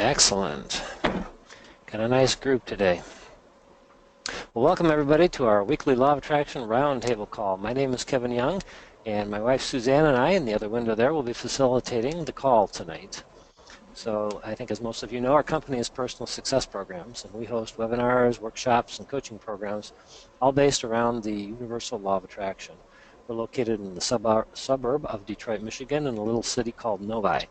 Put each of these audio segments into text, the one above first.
Excellent. Got a nice group today. Well, welcome everybody to our weekly Law of Attraction Roundtable call. My name is Kevin Young, and my wife Suzanne and I, in the other window there, will be facilitating the call tonight. So I think as most of you know, our company is Personal Success Programs, and we host webinars, workshops, and coaching programs, all based around the universal law of attraction. We're located in the suburb of Detroit, Michigan, in a little city called Novi.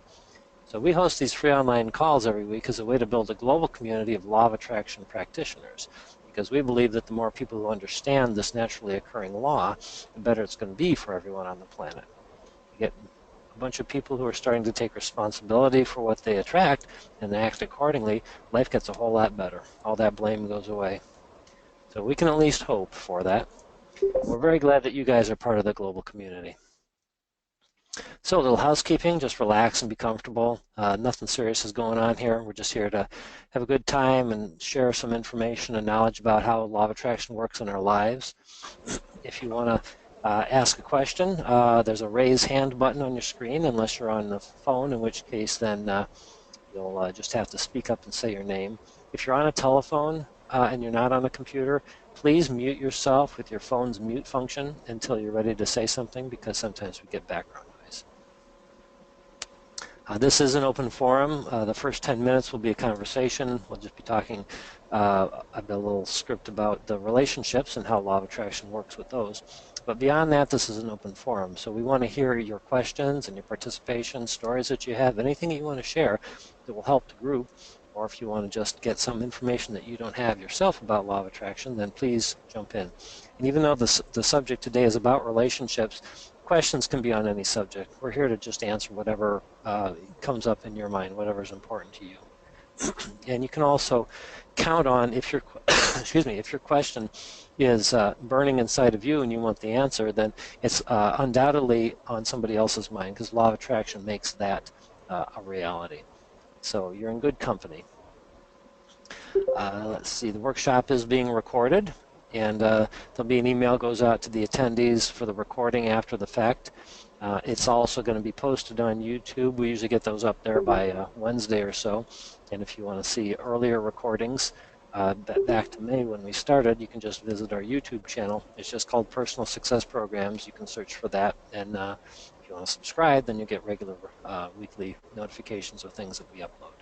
So we host these free online calls every week as a way to build a global community of law of attraction practitioners, because we believe that the more people who understand this naturally occurring law, the better it's going to be for everyone on the planet. You get a bunch of people who are starting to take responsibility for what they attract and act accordingly, life gets a whole lot better. All that blame goes away. So we can at least hope for that. We're very glad that you guys are part of the global community. So a little housekeeping, just relax and be comfortable. Nothing serious is going on here. We're just here to have a good time and share some information and knowledge about how law of attraction works in our lives. If you want to ask a question, there's a raise hand button on your screen, unless you're on the phone, in which case then you'll just have to speak up and say your name. If you're on a telephone and you're not on a computer, please mute yourself with your phone's mute function until you're ready to say something, because sometimes we get background noise. This is an open forum. The first 10 minutes will be a conversation. We'll just be talking a little script about the relationships and how law of attraction works with those. But beyond that, this is an open forum. So we want to hear your questions and your participation, stories that you have, anything that you want to share that will help the group. Or if you want to just get some information that you don't have yourself about law of attraction, then please jump in. And even though the subject today is about relationships, questions can be on any subject. We're here to just answer whatever comes up in your mind, whatever is important to you. And you can also count on, if your if your question is burning inside of you and you want the answer, then it's undoubtedly on somebody else's mind, because law of attraction makes that a reality. So you're in good company. Let's see, the workshop is being recorded, and there'll be an email goes out to the attendees for the recording after the fact. It's also going to be posted on YouTube. We usually get those up there by Wednesday or so. And if you want to see earlier recordings, back to May when we started, you can just visit our YouTube channel. It's just called Personal Success Programs. You can search for that, and if you want to subscribe, then you get regular weekly notifications of things that we upload.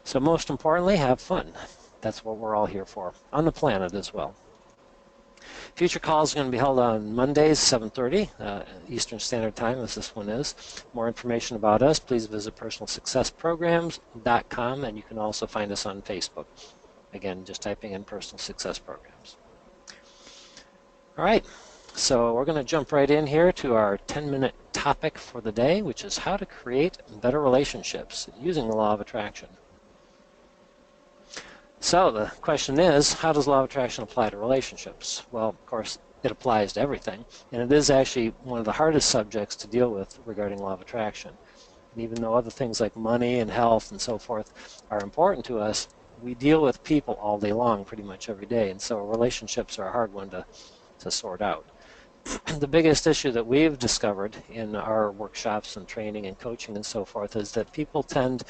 So most importantly, have fun. That's what we're all here for, on the planet as well. Future calls are going to be held on Mondays, 7:30 Eastern Standard Time, as this one is. More information about us, please visit personalsuccessprograms.com, and you can also find us on Facebook. Again, just typing in Personal Success Programs. All right, so we're going to jump right in here to our 10-minute topic for the day, which is how to create better relationships using the law of attraction. So the question is, how does law of attraction apply to relationships? Well, of course, it applies to everything, and it is actually one of the hardest subjects to deal with regarding law of attraction. And even though other things like money and health and so forth are important to us, we deal with people all day long, pretty much every day, and so relationships are a hard one to sort out. The biggest issue that we've discovered in our workshops and training and coaching and so forth is that people tend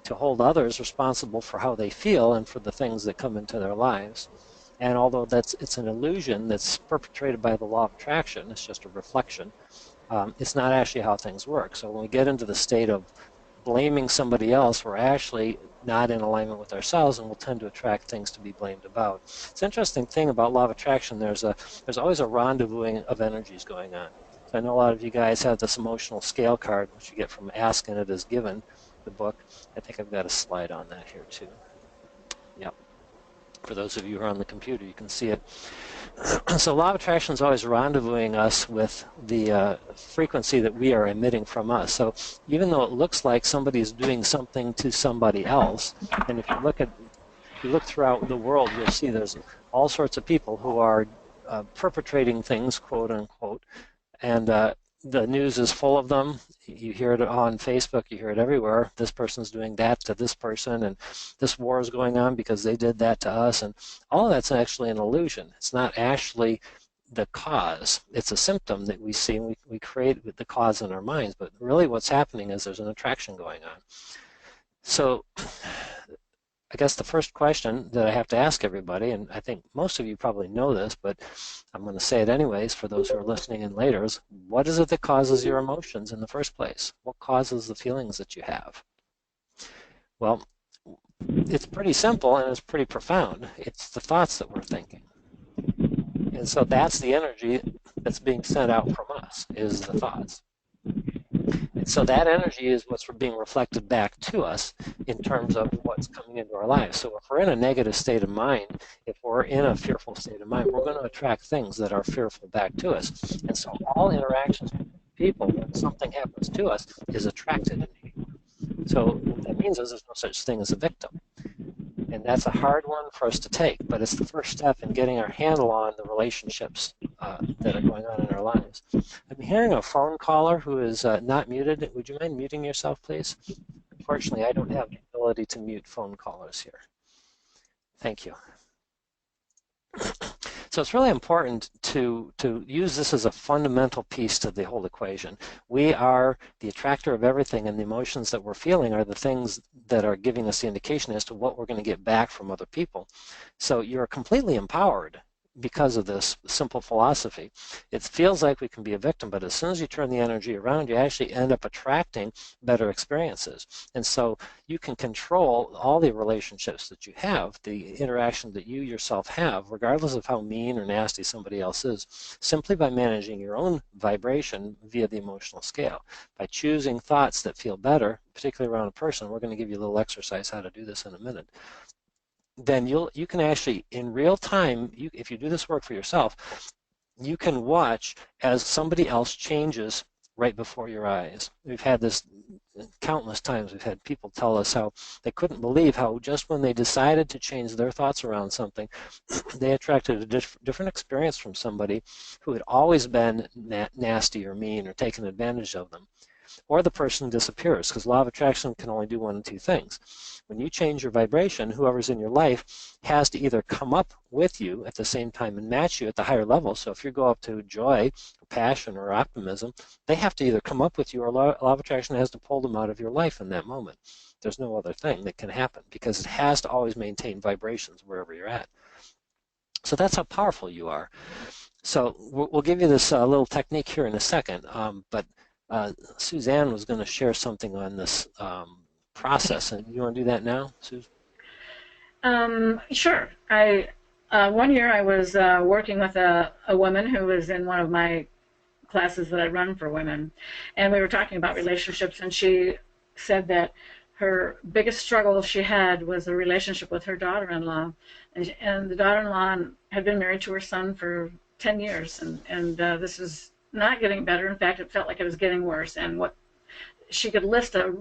to hold others responsible for how they feel and for the things that come into their lives. And although it's an illusion that's perpetrated by the law of attraction, it's just a reflection, it's not actually how things work. So when we get into the state of blaming somebody else, we're actually not in alignment with ourselves, and we'll tend to attract things to be blamed about. It's an interesting thing about law of attraction. There's always a rendezvousing of energies going on. So I know a lot of you guys have this emotional scale card, which you get from Ask and It Is Given, the book. I think I've got a slide on that here too. Yep. For those of you who are on the computer, you can see it. So law of attraction is always rendezvousing us with the frequency that we are emitting from us. So even though it looks like somebody is doing something to somebody else, and if you look throughout the world, you'll see there's all sorts of people who are perpetrating things, quote unquote, and the news is full of them. You hear it on Facebook, you hear it everywhere. This person's doing that to this person, and this war is going on because they did that to us, and all of that's actually an illusion. It's not actually the cause. It's a symptom that we see, and we create the cause in our minds, but really what's happening is there's an attraction going on. So I guess the first question that I have to ask everybody, and I think most of you probably know this, but I'm going to say it anyways for those who are listening in later, is what is it that causes your emotions in the first place? What causes the feelings that you have? Well, it's pretty simple and it's pretty profound. It's the thoughts that we're thinking. And so that's the energy that's being sent out from us, is the thoughts. And so that energy is what's being reflected back to us in terms of what's coming into our lives. So if we're in a negative state of mind, if we're in a fearful state of mind, we're going to attract things that are fearful back to us. And so all interactions with people, when something happens to us, is attracted. So what that means is there's no such thing as a victim. And that's a hard one for us to take, but it's the first step in getting our handle on the relationships that are going on in our lives. I'm hearing a phone caller who is not muted. Would you mind muting yourself, please? Unfortunately, I don't have the ability to mute phone callers here. Thank you. So it's really important to use this as a fundamental piece to the whole equation. We are the attractor of everything, and the emotions that we're feeling are the things that are giving us the indication as to what we're going to get back from other people. So you're completely empowered because of this simple philosophy. It feels like we can be a victim, but as soon as you turn the energy around, you actually end up attracting better experiences. And so you can control all the relationships that you have, the interaction that you yourself have, regardless of how mean or nasty somebody else is, simply by managing your own vibration via the emotional scale. By choosing thoughts that feel better, particularly around a person. We're going to give you a little exercise how to do this in a minute. Then you can actually, in real time, if you do this work for yourself, you can watch as somebody else changes right before your eyes. We've had this countless times. We've had people tell us how they couldn't believe how just when they decided to change their thoughts around something, they attracted a different experience from somebody who had always been nasty or mean or taken advantage of them. Or the person disappears, because law of attraction can only do one of two things. When you change your vibration, whoever's in your life has to either come up with you at the same time and match you at the higher level. So if you go up to joy, or passion, or optimism, they have to either come up with you, or law of attraction has to pull them out of your life in that moment. There's no other thing that can happen, because it has to always maintain vibrations wherever you're at. So that's how powerful you are. So we'll give you this little technique here in a second, but Suzanne was going to share something on this process, and you want to do that now, Suze? Sure. One year I was working with a woman who was in one of my classes that I run for women, and we were talking about relationships, and she said that her biggest struggle she had was a relationship with her daughter-in-law, and the daughter-in-law had been married to her son for 10 years, and this was not getting better. In fact, it felt like it was getting worse. And what she could list a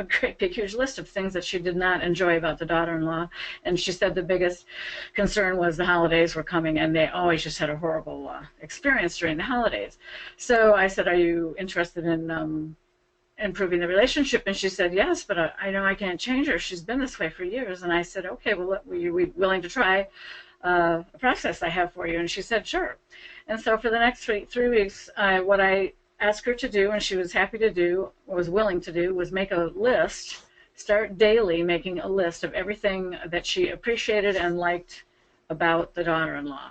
great big huge list of things that she did not enjoy about the daughter-in-law, and she said the biggest concern was the holidays were coming, and they always just had a horrible experience during the holidays. So I said, are you interested in improving the relationship? And she said, yes, but I know I can't change her. She's been this way for years. And I said, okay, well, are you willing to try a process I have for you? And she said, sure. And so for the next three weeks, what I asked her to do, and she was happy to do, was willing to do, was make a list, start daily making a list of everything that she appreciated and liked about the daughter-in-law.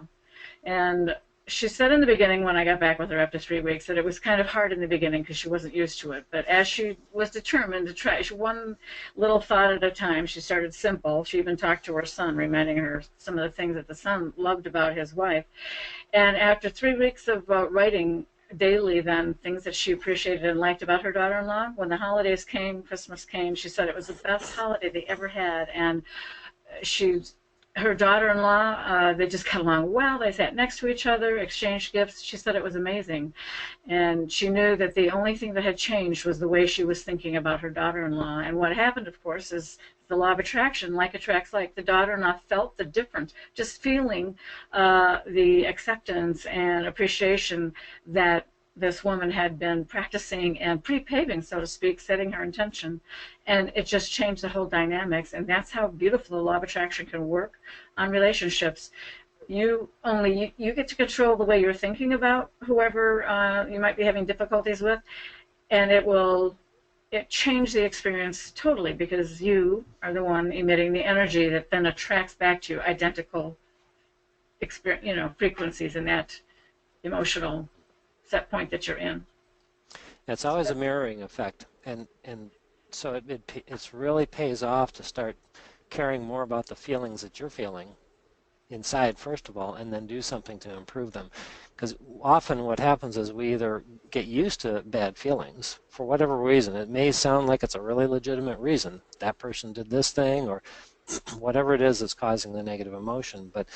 And she said in the beginning, when I got back with her after 3 weeks, that it was kind of hard in the beginning because she wasn't used to it. But as she was determined to try, one little thought at a time, she started simple. She even talked to her son, reminding her some of the things that the son loved about his wife. And after 3 weeks of writing daily then things that she appreciated and liked about her daughter-in-law, when the holidays came, Christmas came, she said it was the best holiday they ever had. And her daughter-in-law, they just got along well. They sat next to each other, exchanged gifts. She said it was amazing. And she knew that the only thing that had changed was the way she was thinking about her daughter-in-law. And what happened, of course, is the law of attraction, like attracts like. The daughter-in-law felt the difference, just feeling the acceptance and appreciation that this woman had been practicing and pre-paving, so to speak, setting her intention, and it just changed the whole dynamics. And that's how beautiful the law of attraction can work on relationships. You get to control the way you're thinking about whoever you might be having difficulties with, and it will it changed the experience totally, because you are the one emitting the energy that then attracts back to you identical experience, frequencies in that emotional set point that you're in. It's So always a that, mirroring effect, and so it's really pays off to start caring more about the feelings that you're feeling inside first of all, and then do something to improve them. Because often what happens is we either get used to bad feelings for whatever reason. It may sound like it's a really legitimate reason. That person did this thing, or whatever it is that's causing the negative emotion, but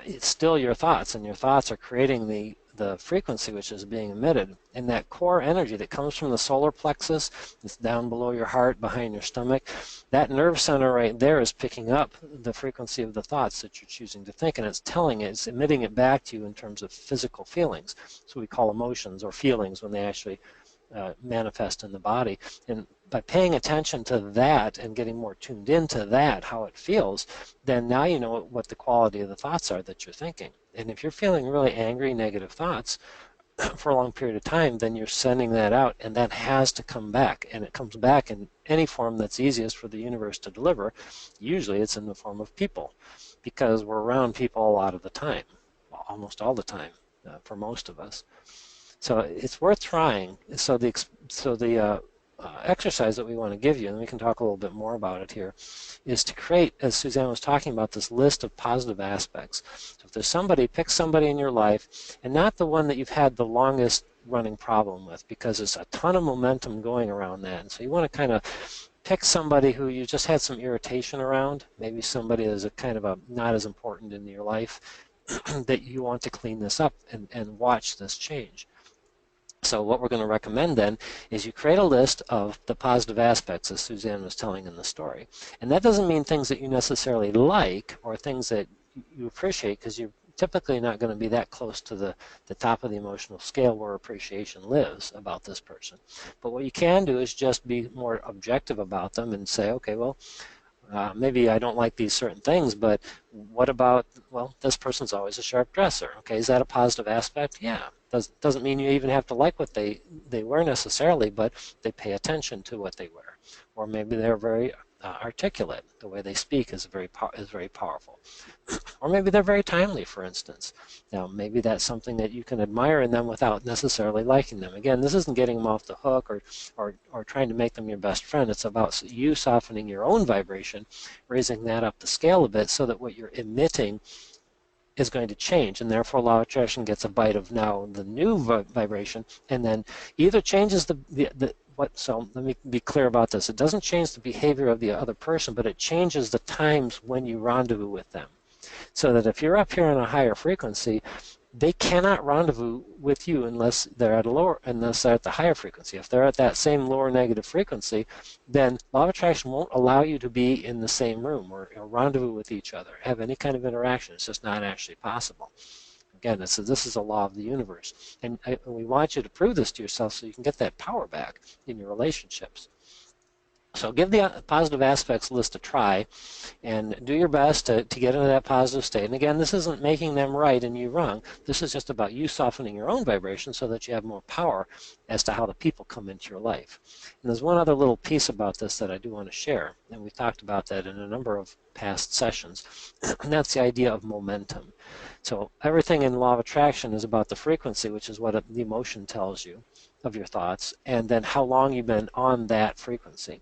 it's still your thoughts, and your thoughts are creating the frequency which is being emitted. And that core energy that comes from the solar plexus, it's down below your heart, behind your stomach, that nerve center right there is picking up the frequency of the thoughts that you're choosing to think, and it's emitting it back to you in terms of physical feelings. So we call emotions or feelings when they actually manifest in the body. And by paying attention to that and getting more tuned into that, how it feels, then now you know what the quality of the thoughts are that you're thinking. And if you're feeling really angry, negative thoughts for a long period of time, then you're sending that out, and that has to come back. And it comes back in any form that's easiest for the universe to deliver. Usually it's in the form of people, because we're around people a lot of the time, almost all the time, for most of us. So it's worth trying. So the exercise that we want to give you, and we can talk a little bit more about it here, is to create, as Suzanne was talking about, this list of positive aspects. So if there's somebody, pick somebody in your life, and not the one that you've had the longest running problem with, because there's a ton of momentum going around that. And so you want to kind of pick somebody who you just had some irritation around, maybe somebody that's a kind of not as important in your life, that you want to clean this up and watch this change. So what we're going to recommend then is you create a list of the positive aspects, as Suzanne was telling in the story. And that doesn't mean things that you necessarily like or things that you appreciate, because you're typically not going to be that close to the top of the emotional scale where appreciation lives about this person. But what you can do is just be more objective about them and say, okay, well, maybe I don't like these certain things, but what about, well, this person's always a sharp dresser. Okay, is that a positive aspect? Yeah. Doesn't mean you even have to like what they wear necessarily, but they pay attention to what they wear. Or maybe they're very articulate. The way they speak is very powerful. Or maybe they're very timely, for instance. Now, maybe that's something that you can admire in them without necessarily liking them. Again, this isn't getting them off the hook or trying to make them your best friend. It's about you softening your own vibration, raising that up the scale a bit so that what you're emitting is going to change, and therefore Law of Attraction gets a bite of now the new vibration, and then either changes so let me be clear about this. It doesn't change the behavior of the other person, but it changes the times when you rendezvous with them. So that if you're up here on a higher frequency, they cannot rendezvous with you unless they're at the higher frequency. If they're at that same lower negative frequency, then Law of Attraction won't allow you to be in the same room or rendezvous with each other, have any kind of interaction. It's just not actually possible. Again, this is a law of the universe. And we want you to prove this to yourself so you can get that power back in your relationships. So give the positive aspects list a try, and do your best to get into that positive state. And again, this isn't making them right and you wrong. This is just about you softening your own vibration so that you have more power as to how the people come into your life. And there's one other little piece about this that I do want to share, and we've talked about that in a number of past sessions, and that's the idea of momentum. So everything in Law of Attraction is about the frequency, which is what the emotion tells you of your thoughts, and then how long you've been on that frequency.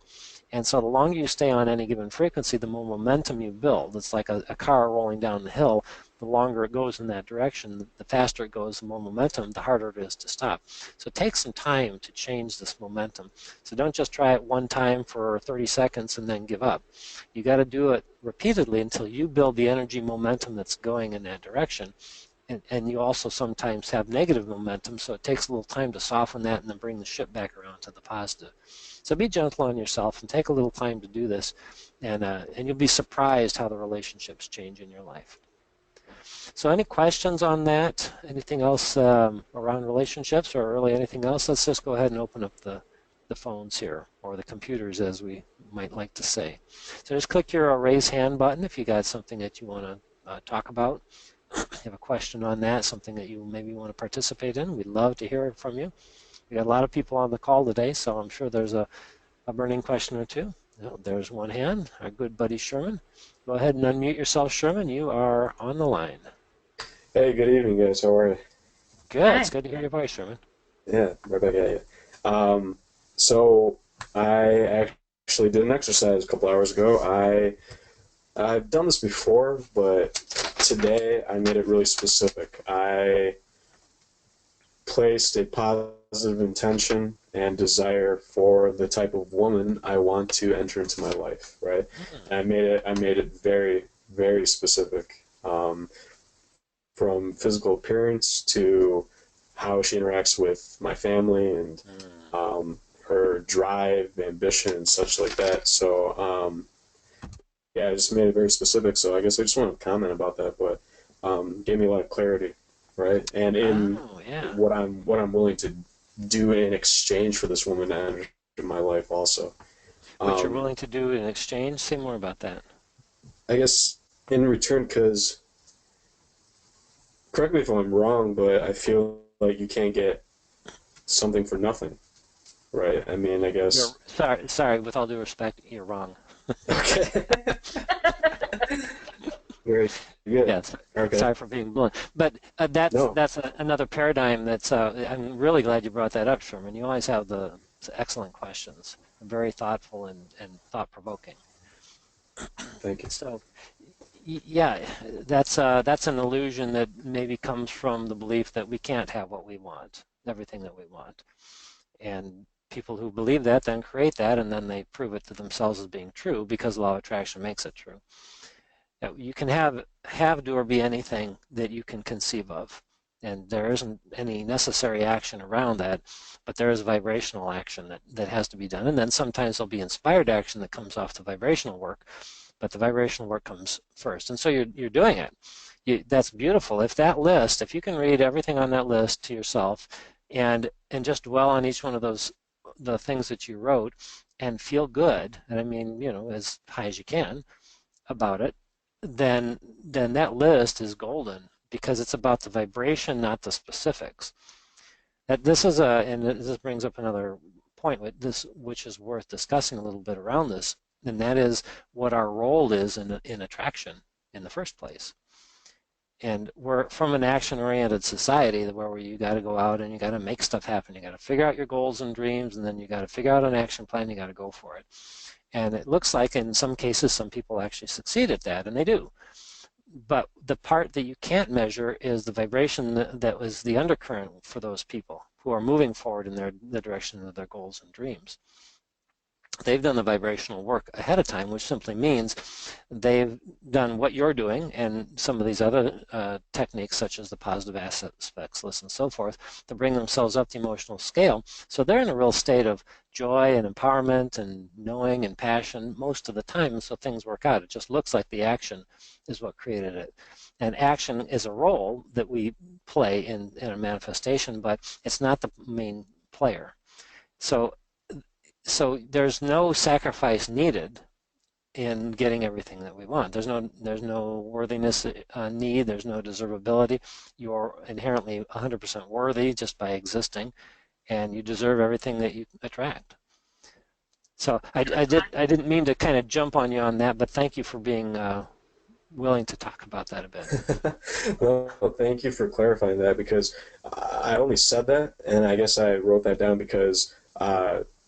And so the longer you stay on any given frequency, the more momentum you build. It's like a car rolling down the hill. The longer it goes in that direction, the faster it goes, the more momentum, the harder it is to stop. So it takes some time to change this momentum. So don't just try it one time for 30 seconds and then give up. You got to do it repeatedly until you build the energy momentum that's going in that direction. And you also sometimes have negative momentum, so it takes a little time to soften that and then bring the ship back around to the positive. So be gentle on yourself and take a little time to do this, and you'll be surprised how the relationships change in your life. So any questions on that? Anything else around relationships, or really anything else? Let's just go ahead and open up the phones here, or the computers as we might like to say. So just click your raise hand button if you got something that you want to talk about. If you have a question on that, something that you maybe want to participate in, we'd love to hear from you. We got a lot of people on the call today, so I'm sure there's a burning question or two. Oh, there's one hand, our good buddy Sherman. Go ahead and unmute yourself, Sherman. You are on the line. Hey, good evening, guys. How are you? Good. It's Hi. good to hear your voice, Sherman. Yeah, right back at you. So I actually did an exercise a couple hours ago. I've done this before, but today I made it really specific. I placed a positive intention and desire for the type of woman I want to enter into my life, right? And I made it very, very specific. From physical appearance to how she interacts with my family and her drive, ambition, and such like that. So, yeah, I just made it very specific. So I guess I just want to comment about that, but gave me a lot of clarity, right? And in Oh, yeah. what I'm willing to do in exchange for this woman to enter my life, also. What you're Um, willing to do in exchange? Say more about that. I guess in return, because correct me if I'm wrong, but I feel like you can't get something for nothing, right? I mean, I You're guess. sorry. With all due respect, you're wrong. Okay. Very good. Yes. Okay. Sorry for being blunt, but that's No, another paradigm. That's I'm really glad you brought that up, Sherman. You always have the excellent questions, very thoughtful and thought provoking. thank you. So yeah, that's an illusion that maybe comes from the belief that we can't have what we want, everything that we want. And people who believe that then create that, and then they prove it to themselves as being true because law of attraction makes it true. Now, you can have, do, or be anything that you can conceive of, and there isn't any necessary action around that, but there is vibrational action that has to be done. And then sometimes there'll be inspired action that comes off the vibrational work, but the vibrational work comes first. And so you're doing it. That's beautiful. If you can read everything on that list to yourself and just dwell on each one of the things that you wrote and feel good, and I mean, as high as you can about it, then that list is golden because it's about the vibration, not the specifics. That this is and this brings up another point with this, which is worth discussing a little bit around this, and that is what our role is in attraction in the first place. And we're from an action-oriented society where you got to go out and you got to make stuff happen. You got to figure out your goals and dreams, and then you got to figure out an action plan. You got to go for it. And it looks like in some cases some people actually succeed at that, and they do. But the part that you can't measure is the vibration that was the undercurrent for those people who are moving forward in the direction of their goals and dreams. They've done the vibrational work ahead of time, which simply means they've done what you're doing and some of these other techniques, such as the positive aspects list and so forth, to bring themselves up the emotional scale. So they're in a real state of joy and empowerment and knowing and passion most of the time, and so things work out. It just looks like the action is what created it. And action is a role that we play in a manifestation, but it's not the main player. So there's no sacrifice needed in getting everything that we want. There's no worthiness need. There's no deservability. You're inherently 100% worthy just by existing, and you deserve everything that you attract. So I didn't mean to kind of jump on you on that, but thank you for being willing to talk about that a bit. Well, thank you for clarifying that because I only said that, and I guess I wrote that down because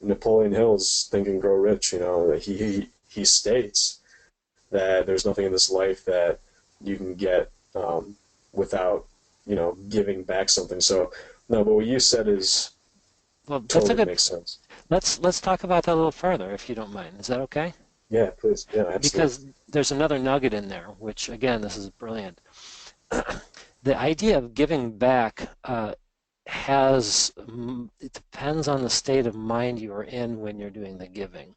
Napoleon Hill's Think and Grow Rich. He states that there's nothing in this life that you can get without giving back something. So no, but what you said is Well, that's a totally good. makes sense. Let's talk about that a little further, if you don't mind. Is that okay? Yeah, please. Yeah, absolutely. Because there's another nugget in there, which again, this is brilliant. The idea of giving back it depends on the state of mind you are in when you're doing the giving.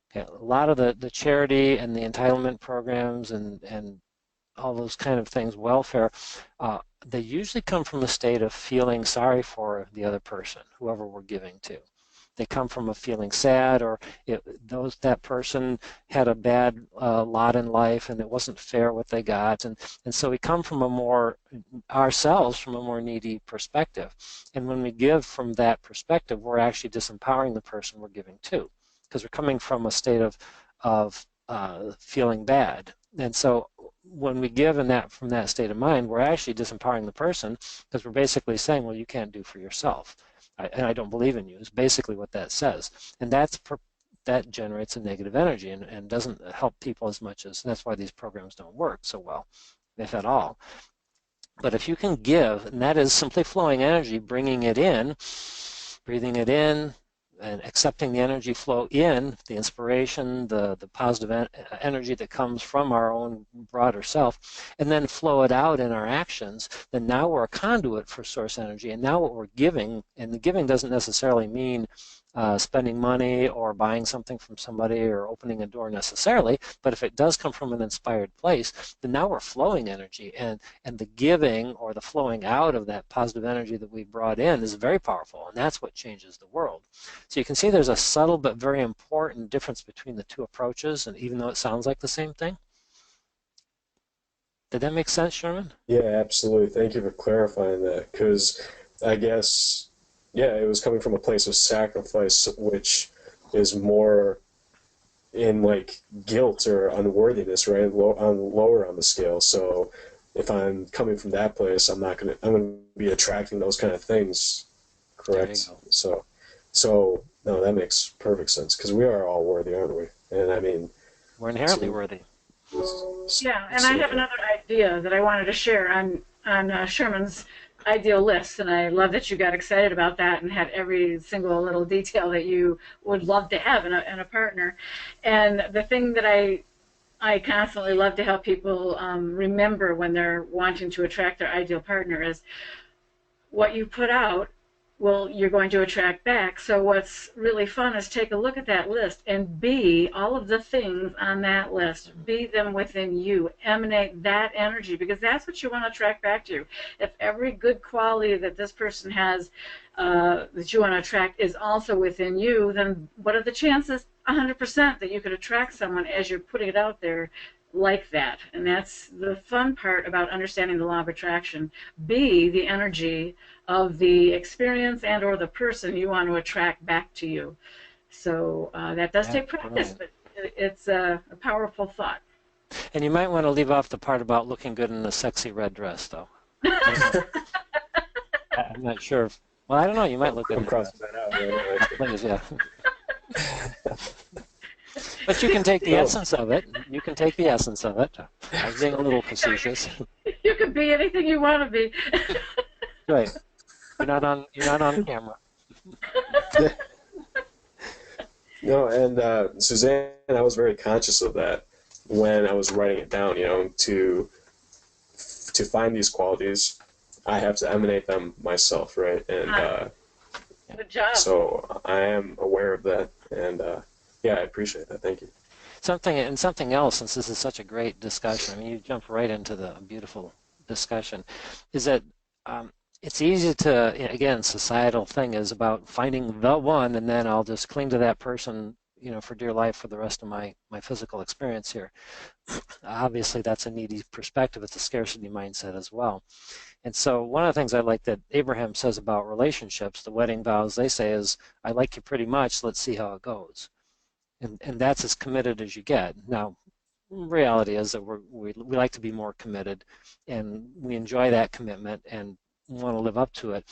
Okay, a lot of the charity and the entitlement programs and all those kind of things, welfare, they usually come from a state of feeling sorry for the other person, whoever we're giving to. they come from a feeling sad, or that person had a bad lot in life and it wasn't fair what they got, and so we come from ourselves from a more needy perspective. And when we give from that perspective, we're actually disempowering the person we're giving to, because we're coming from a state of feeling bad. And so when we give from that state of mind, we're actually disempowering the person, because we're basically saying, well, you can't do for yourself, and I don't believe in you, is basically what that says. And that generates a negative energy and doesn't help people as much as, and that's why these programs don't work so well, if at all. But if you can give, and that is simply flowing energy, bringing it in, breathing it in, and accepting the energy flow in, the inspiration, the positive energy that comes from our own broader self, and then flow it out in our actions, then now we're a conduit for source energy. And now what we're giving, and the giving doesn't necessarily mean spending money or buying something from somebody or opening a door necessarily, but if it does come from an inspired place, then now we're flowing energy, and the giving or the flowing out of that positive energy that we brought in is very powerful, and that's what changes the world. So you can see there's a subtle but very important difference between the two approaches, and even though it sounds like the same thing. Did that make sense, Sherman? Yeah, absolutely. Thank you for clarifying that, because I guess, yeah, it was coming from a place of sacrifice, which is more in like guilt or unworthiness, right? Lower on the scale. So if I'm coming from that place, I'm gonna be attracting those kind of things, correct? So no, that makes perfect sense, because we are all worthy, aren't we? And I mean, we're inherently worthy. Yeah, and I have another idea that I wanted to share on Sherman's ideal list, and I love that you got excited about that and had every single little detail that you would love to have in a partner. And the thing that I constantly love to help people remember when they're wanting to attract their ideal partner is what you put out, well, you're going to attract back. So what's really fun is take a look at that list and be all of the things on that list. Be them within you. Emanate that energy, because that's what you want to attract back to you. If every good quality that this person has that you want to attract is also within you, then what are the chances? 100% that you could attract someone as you're putting it out there like that. And that's the fun part about understanding the law of attraction. Be the energy of the experience and or the person you want to attract back to you. So that does take practice, but it's a powerful thought. And you might want to leave off the part about looking good in a sexy red dress, though. I'm not sure. Well, I don't know. You might look good. I'm crossing that out. Right? Please, yeah. But you can take the essence of it. You can take the essence of it. I was being a little facetious. You can be anything you want to be. Right. You're not on camera. No, and Suzanne, I was very conscious of that when I was writing it down. You know, to find these qualities, I have to emanate them myself, right? And good job. So I am aware of that, and yeah, I appreciate that. Thank you. Something else, since this is such a great discussion, I mean, you jump right into the beautiful discussion, is that it's easy to, again, societal thing is about finding the one, and then I'll just cling to that person, for dear life for the rest of my physical experience here. Obviously, that's a needy perspective. It's a scarcity mindset as well. And so one of the things I like that Abraham says about relationships, the wedding vows, they say is, I like you pretty much, let's see how it goes. And that's as committed as you get. Now, reality is that we like to be more committed, and we enjoy that commitment and want to live up to it.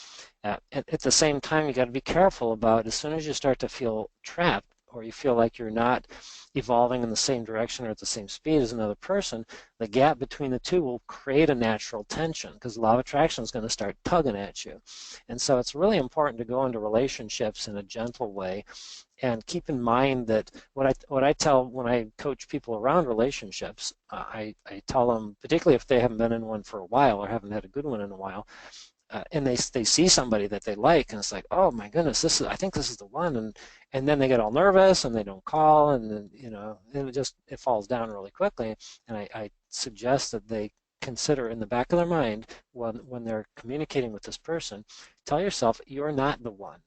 At the same time, you got to be careful about, as soon as you start to feel trapped, or you feel like you're not evolving in the same direction or at the same speed as another person, the gap between the two will create a natural tension, because the law of attraction is going to start tugging at you. And so it's really important to go into relationships in a gentle way, and keep in mind that what I tell when I coach people around relationships, I tell them, particularly if they haven't been in one for a while or haven't had a good one in a while, and they see somebody that they like, and it's like, oh my goodness, I think this is the one, and then they get all nervous and they don't call, and then it falls down really quickly. And I suggest that they consider in the back of their mind, when they're communicating with this person, tell yourself you're not the one,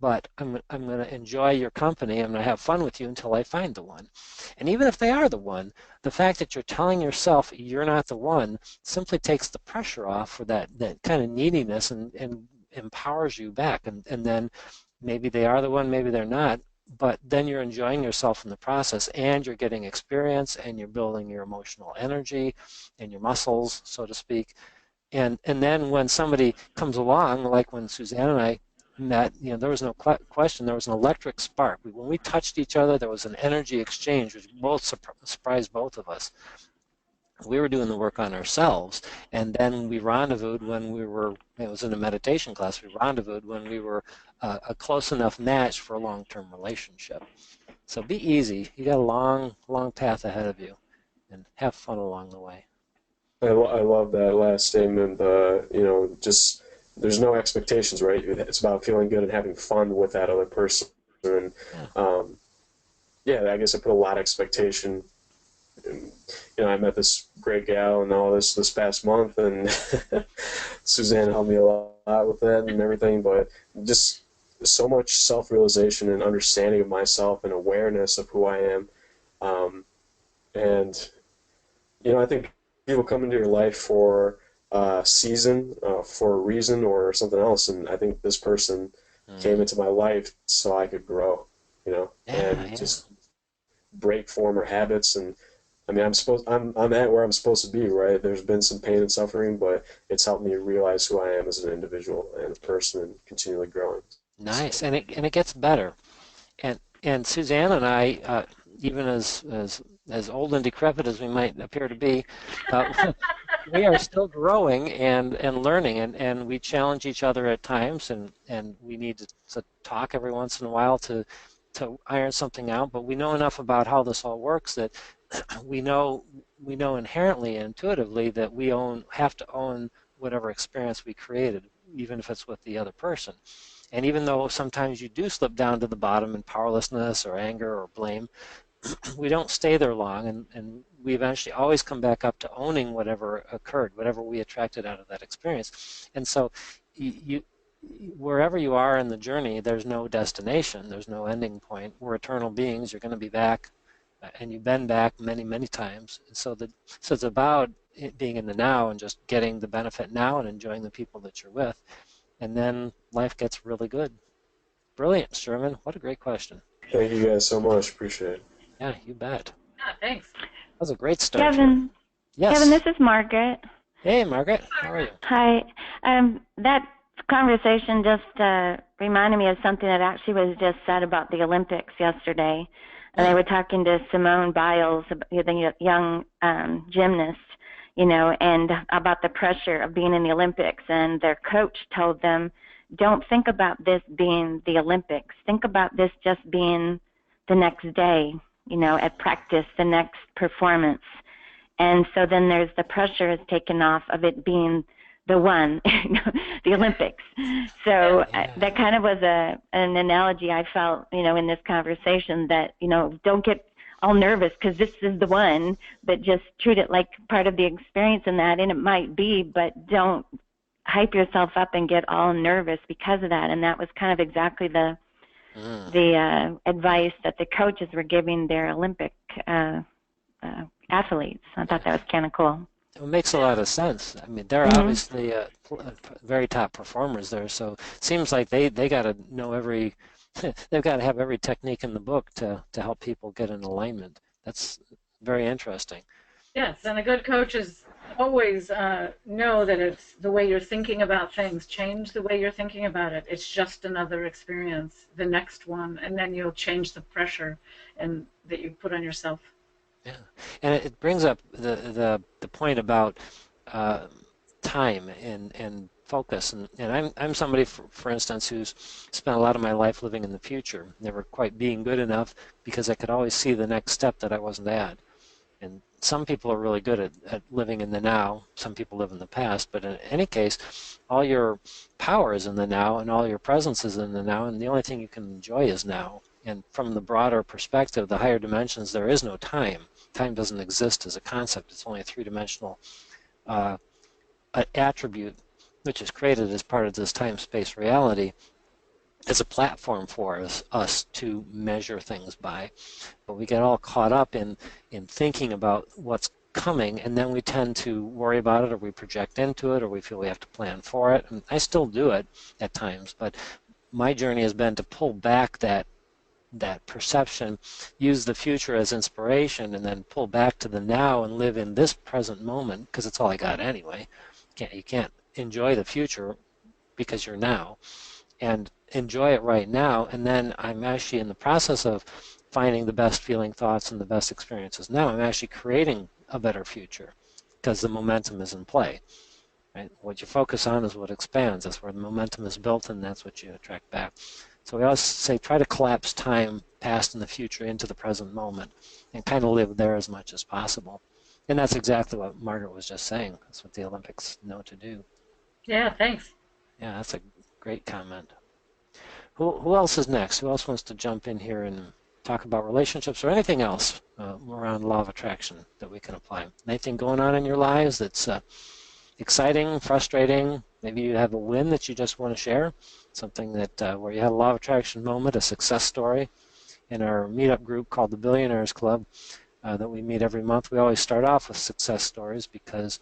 but I'm going to enjoy your company. I'm going to have fun with you until I find the one. And even if they are the one, the fact that you're telling yourself you're not the one simply takes the pressure off for that kind of neediness and empowers you back. And then maybe they are the one, maybe they're not, but then you're enjoying yourself in the process, and you're getting experience, and you're building your emotional energy and your muscles, so to speak. And then when somebody comes along, like when Suzanne and I met, there was no question, there was an electric spark. When we touched each other, there was an energy exchange, which both surprised both of us. We were doing the work on ourselves, and then we rendezvoused when we were, it was in a meditation class, we rendezvoused when we were a close enough match for a long-term relationship. So be easy. You got a long, long path ahead of you, and have fun along the way. I love that last statement. Just there's no expectations, right? It's about feeling good and having fun with that other person. And I guess I put a lot of expectation. And, I met this great gal and all this past month, and Suzanne helped me a lot with that and everything. But just so much self-realization and understanding of myself and awareness of who I am. I think people come into your life for a season, for a reason or something else, and I think this person came into my life so I could grow, just break former habits. And I mean, I'm at where I'm supposed to be, right? There's been some pain and suffering, but it's helped me realize who I am as an individual and a person, and continually growing. Nice, and it gets better. And Suzanne and I, even as old and decrepit as we might appear to be, we are still growing and learning, and we challenge each other at times, and we need to talk every once in a while to iron something out. But we know enough about how this all works that we know inherently and intuitively that we have to own whatever experience we created, even if it's with the other person. And even though sometimes you do slip down to the bottom in powerlessness or anger or blame, we don't stay there long, and we eventually always come back up to owning whatever occurred, whatever we attracted out of that experience. And so wherever you are in the journey, there's no destination, there's no ending point. We're eternal beings. You're going to be back, and you've been back many, many times. So it's about it being in the now and just getting the benefit now and enjoying the people that you're with. And then life gets really good. Brilliant, Sherman. What a great question. Thank you guys so much. Appreciate it. Yeah, you bet. Thanks. That was a great start. Kevin. Yes. Kevin, this is Margaret. Hey, Margaret. How are you? Hi. That conversation just reminded me of something that actually was just said about the Olympics yesterday. And they were talking to Simone Biles, the young gymnast, and about the pressure of being in the Olympics. And their coach told them, don't think about this being the Olympics. Think about this just being the next day, at practice, the next performance. And so then there's the pressure is taken off of it being the one, the Olympics. So that kind of was an analogy I felt, in this conversation that, don't get all nervous because this is the one, but just treat it like part of the experience in that, and it might be, but don't hype yourself up and get all nervous because of that. And that was kind of exactly the advice that the coaches were giving their Olympic athletes. I thought that was kind of cool. It makes a lot of sense. I mean, they're obviously very top performers there, so it seems like they got to know they've got to have every technique in the book to help people get in alignment. That's very interesting. Yes, and a good coach is always know that it's the way you're thinking about things. Change the way you're thinking about it. It's just another experience, the next one, and then you'll change the pressure that you put on yourself. Yeah, and it brings up the point about time and focus. And I'm somebody, for instance, who's spent a lot of my life living in the future, never quite being good enough because I could always see the next step that I wasn't at. And some people are really good at living in the now. Some people live in the past. But in any case, all your power is in the now, and all your presence is in the now, and the only thing you can enjoy is now. And from the broader perspective, the higher dimensions, there is no time. Time doesn't exist as a concept. It's only a three-dimensional attribute which is created as part of this time-space reality. as a platform for us to measure things by. But we get all caught up in thinking about what's coming, and then we tend to worry about it, or we project into it, or we feel we have to plan for it. And I still do it at times, but my journey has been to pull back that perception, use the future as inspiration, and then pull back to the now and live in this present moment, because it's all I got anyway. You can't enjoy the future because you're now, and enjoy it right now. And then I'm actually in the process of finding the best feeling thoughts and the best experiences now. I'm actually creating a better future because the momentum is in play. Right? What you focus on is what expands. That's where the momentum is built, and that's what you attract back. So we always say try to collapse time, past and the future, into the present moment and kind of live there as much as possible. And that's exactly what Margaret was just saying. That's what the Olympics know to do. Yeah, thanks. Yeah, that's a great comment. Who else is next? Who else wants to jump in here and talk about relationships or anything else around law of attraction that we can apply? Anything going on in your lives that's exciting, frustrating? Maybe you have a win that you just want to share, something that where you had a law of attraction moment, a success story. In our meetup group called the Billionaires Club that we meet every month, we always start off with success stories because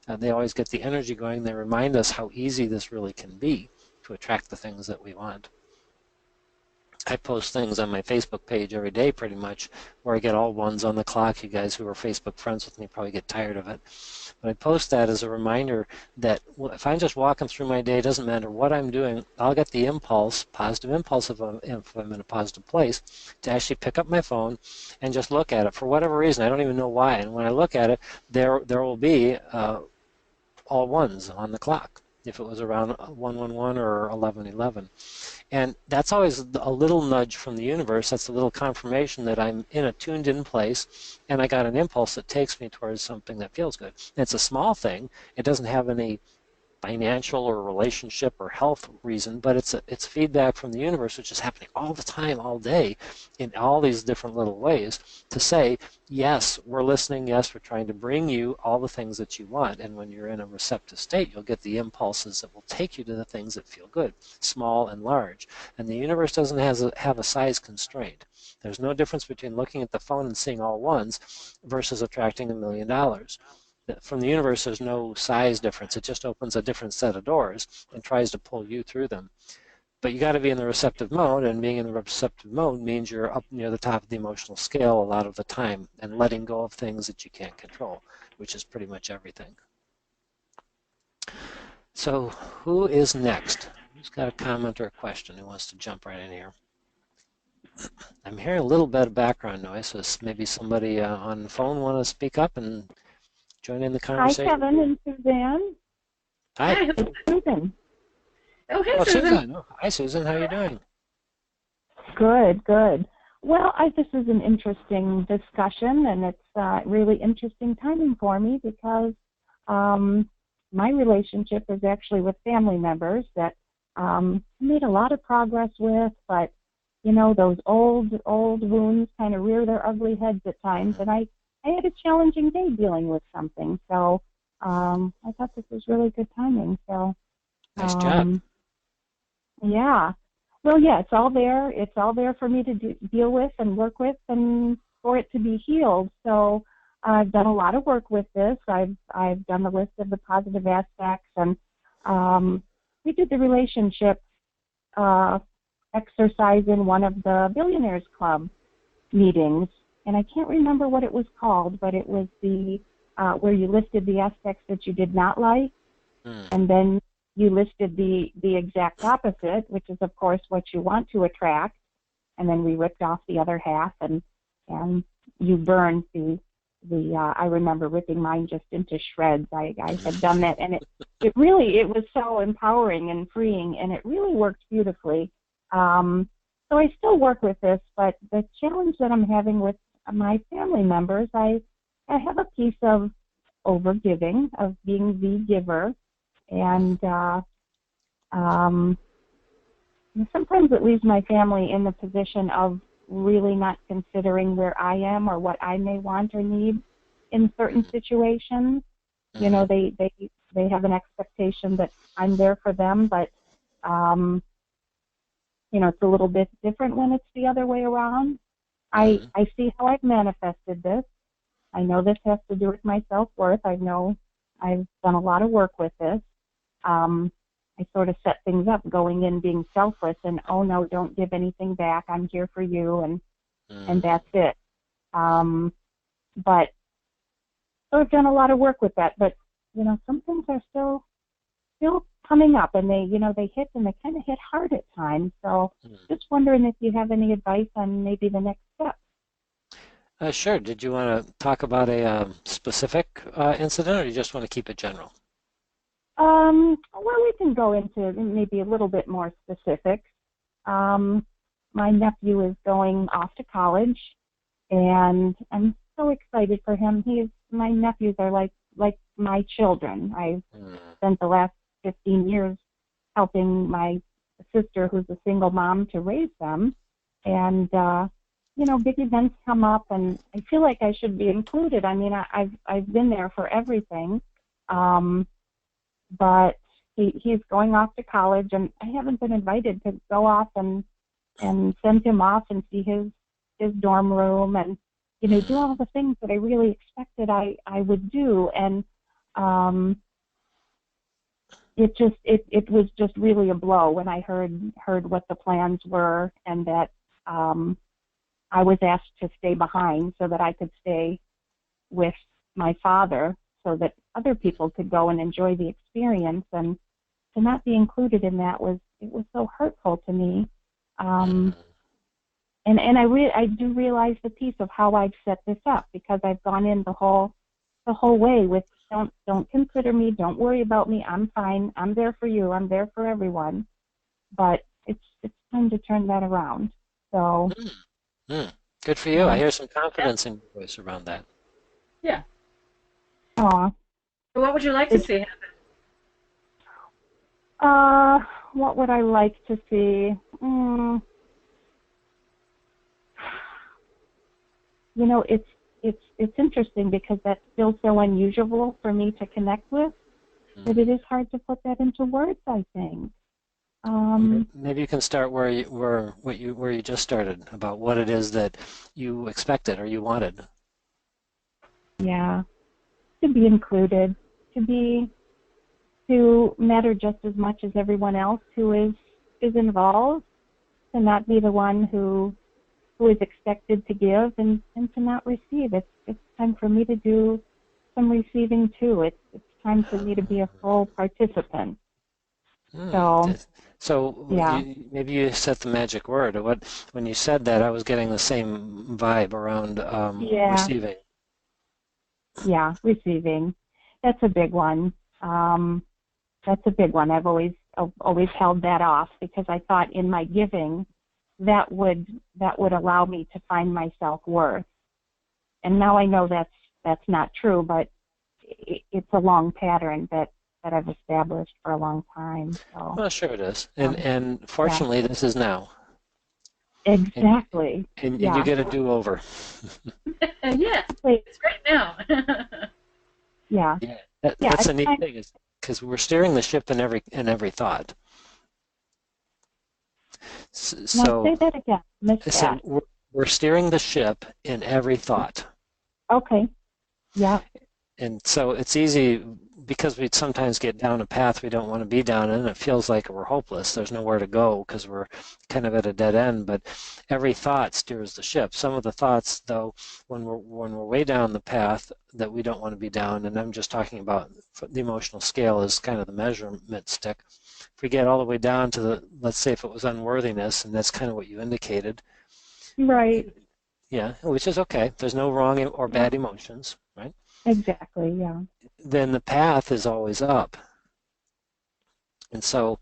they always get the energy going. They remind us how easy this really can be to attract the things that we want. I post things on my Facebook page every day pretty much where I get all ones on the clock. You guys who are Facebook friends with me probably get tired of it. But I post that as a reminder that if I'm just walking through my day, it doesn't matter what I'm doing, I'll get the impulse, positive impulse if I'm in a positive place, to actually pick up my phone and just look at it for whatever reason. I don't even know why. And when I look at it, there will be all ones on the clock if it was around 111 or 1111. And that's always a little nudge from the universe. That's a little confirmation that I'm in a tuned-in place, and I got an impulse that takes me towards something that feels good. And it's a small thing. It doesn't have any financial or relationship or health reason, but it's feedback from the universe, which is happening all the time, all day, in all these different little ways, to say, yes, we're listening, yes, we're trying to bring you all the things that you want. And when you're in a receptive state, you'll get the impulses that will take you to the things that feel good, small and large. And the universe doesn't have a size constraint. There's no difference between looking at the phone and seeing all ones versus attracting $1 million. From the universe, there's no size difference. It just opens a different set of doors and tries to pull you through them. But you got to be in the receptive mode, and being in the receptive mode means you're up near the top of the emotional scale a lot of the time and letting go of things that you can't control, which is pretty much everything. So who is next? Who's got a comment or a question who wants to jump right in here? I'm hearing a little bit of background noise, so maybe somebody on the phone want to speak up and join in the conversation. Hi, Kevin and Suzanne. Hi. It's Susan. Oh, hey, Susan. Oh, hi, Susan. How are you doing? Good, good. Well, this is an interesting discussion, and it's really interesting timing for me because my relationship is actually with family members that I made a lot of progress with, but, you know, those old wounds kind of rear their ugly heads at times, and I had a challenging day dealing with something, so I thought this was really good timing. So, nice job. Yeah. Well, yeah, it's all there. It's all there for me to deal with and work with, and for it to be healed. So I've done a lot of work with this. I've done the list of the positive aspects, and we did the relationship exercise in one of the Billionaires Club meetings. And I can't remember what it was called, but it was the where you listed the aspects that you did not like, and then you listed the exact opposite, which is, of course, what you want to attract, and then we ripped off the other half, and you burned the I remember ripping mine just into shreds. I had done that, and it was so empowering and freeing, and it really worked beautifully. So I still work with this, but the challenge that I'm having with my family members, I have a piece of overgiving, of being the giver, and sometimes it leaves my family in the position of really not considering where I am or what I may want or need in certain situations. You know, they have an expectation that I'm there for them, but it's a little bit different when it's the other way around. I see how I've manifested this. I know this has to do with my self-worth. I know I've done a lot of work with this. I sort of set things up going in being selfless and, oh no, don't give anything back. I'm here for you, and that's it. But so I've done a lot of work with that. But some things are still coming up, and they hit, and they kind of hit hard at times. So just wondering if you have any advice on maybe the next step. Sure. Did you want to talk about a specific incident, or you just want to keep it general? Well, we can go into maybe a little bit more specifics. My nephew is going off to college, and I'm so excited for him. My nephews are like my children. I've spent the last 15 years helping my sister, who's a single mom, to raise them. And, big events come up, and I feel like I should be included. I mean, I've been there for everything. But he's going off to college, and I haven't been invited to go off and send him off and see his dorm room and, do all the things that I really expected I would do. And it was just really a blow when I heard what the plans were, and that I was asked to stay behind so that I could stay with my father so that other people could go and enjoy the experience. And to not be included in that was so hurtful to me. And I do realize the piece of how I've set this up, because I've gone in the whole way with don't consider me, don't worry about me, I'm fine, I'm there for you, I'm there for everyone. But it's time to turn that around. So Good for you. I hear some confidence in your voice around that. Yeah. Aw. So what would you like to see happen? What would I like to see? It's interesting because that's still so unusual for me to connect with that it is hard to put that into words, I think. Maybe you can start where you just started, about what it is that you expected or you wanted. Yeah, to be included, to matter just as much as everyone else who is involved, to not be the one who is expected to give and to not receive. It's time for me to do some receiving too. It's time for me to be a full participant. So yeah. Maybe you said the magic word. When you said that, I was getting the same vibe around receiving. Yeah, receiving. That's a big one. That's a big one. I've always held that off because I thought in my giving that would allow me to find my self-worth. And now I know that's not true, but it's a long pattern that I've established for a long time. So. Well, sure it is. And fortunately, this is now. Exactly. And you get a do-over. Yeah, it's great now. Yeah. That's a neat thing, is because we're steering the ship in every thought. So say that again. So we're steering the ship in every thought. Okay. Yeah. And so it's easy, because we sometimes get down a path we don't want to be down, and it feels like we're hopeless. There's nowhere to go because we're kind of at a dead end. But every thought steers the ship. Some of the thoughts, though, when we're way down the path that we don't want to be down, and I'm just talking about the emotional scale as kind of the measurement stick. If we get all the way down to let's say if it was unworthiness, and that's kind of what you indicated. Right. Yeah, which is okay. There's no wrong or bad emotions, right? Exactly, yeah. Then the path is always up. And so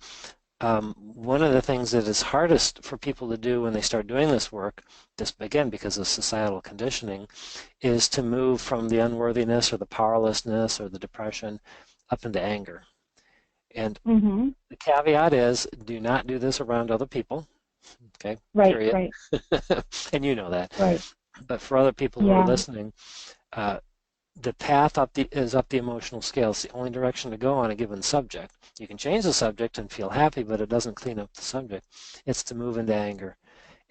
one of the things that is hardest for people to do when they start doing this work, just again because of societal conditioning, is to move from the unworthiness or the powerlessness or the depression up into anger. And the caveat is, do not do this around other people. Okay, right, period. Right. And you know that. Right. But for other people who are listening, the path is up the emotional scale. It's the only direction to go on a given subject. You can change the subject and feel happy, but it doesn't clean up the subject. It's to move into anger,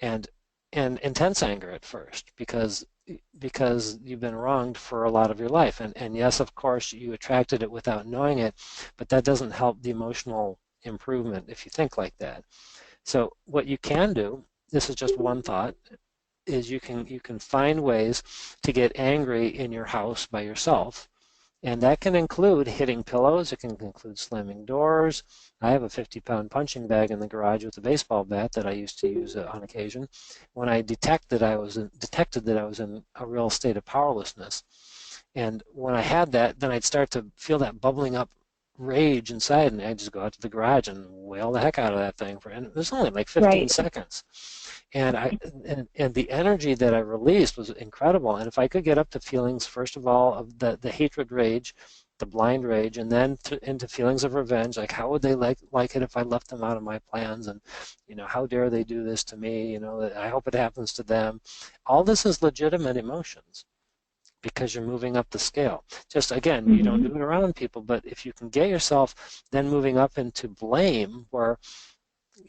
and intense anger at first, because you've been wronged for a lot of your life. And yes, of course, you attracted it without knowing it, but that doesn't help the emotional improvement if you think like that. So what you can do, this is just one thought, is you can find ways to get angry in your house by yourself. And that can include hitting pillows. It can include slamming doors. I have a 50-pound punching bag in the garage with a baseball bat that I used to use on occasion when I detected that I was in a real state of powerlessness. And when I had that, then I'd start to feel that bubbling up rage inside, and I'd just go out to the garage and wail the heck out of that thing and it was only like 15 seconds. And and the energy that I released was incredible. And if I could get up to feelings, first of all, of the hatred rage, the blind rage, and then into feelings of revenge, like how would they like it if I left them out of my plans, and how dare they do this to me, I hope it happens to them. All this is legitimate emotions, because you're moving up the scale. Just again, you don't do it around people, but if you can get yourself then moving up into blame, where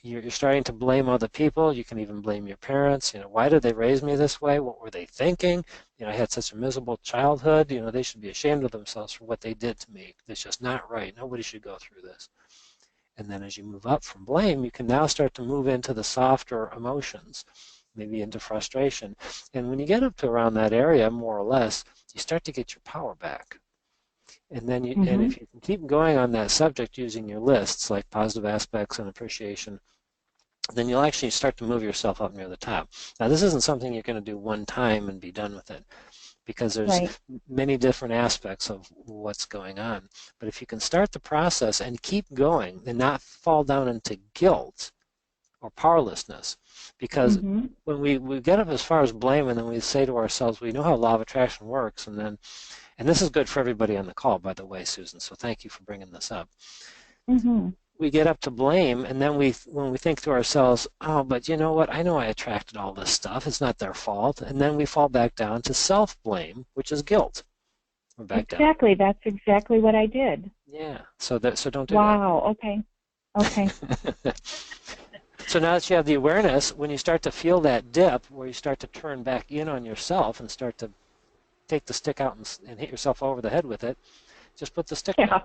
you're starting to blame other people. You can even blame your parents. Why did they raise me this way? What were they thinking? I had such a miserable childhood. They should be ashamed of themselves for what they did to me. It's just not right. Nobody should go through this. And then as you move up from blame, you can now start to move into the softer emotions, maybe into frustration. And when you get up to around that area, more or less, you start to get your power back. And then and if you can keep going on that subject using your lists, like positive aspects and appreciation, then you'll actually start to move yourself up near the top. Now, this isn't something you're going to do one time and be done with it, because there's many different aspects of what's going on. But if you can start the process and keep going and not fall down into guilt or powerlessness, because when we get up as far as blame, and then we say to ourselves, we know how Law of Attraction works, and this is good for everybody on the call, by the way, Susan, so thank you for bringing this up. We get up to blame, and then when we think to ourselves, oh, but you know what, I know I attracted all this stuff, it's not their fault, and then we fall back down to self-blame, which is guilt. We're back down. Exactly, that's exactly what I did. Yeah, so don't do that. Wow, okay. So now that you have the awareness, when you start to feel that dip, where you start to turn back in on yourself and start to take the stick out and hit yourself over the head with it, just put the stick down.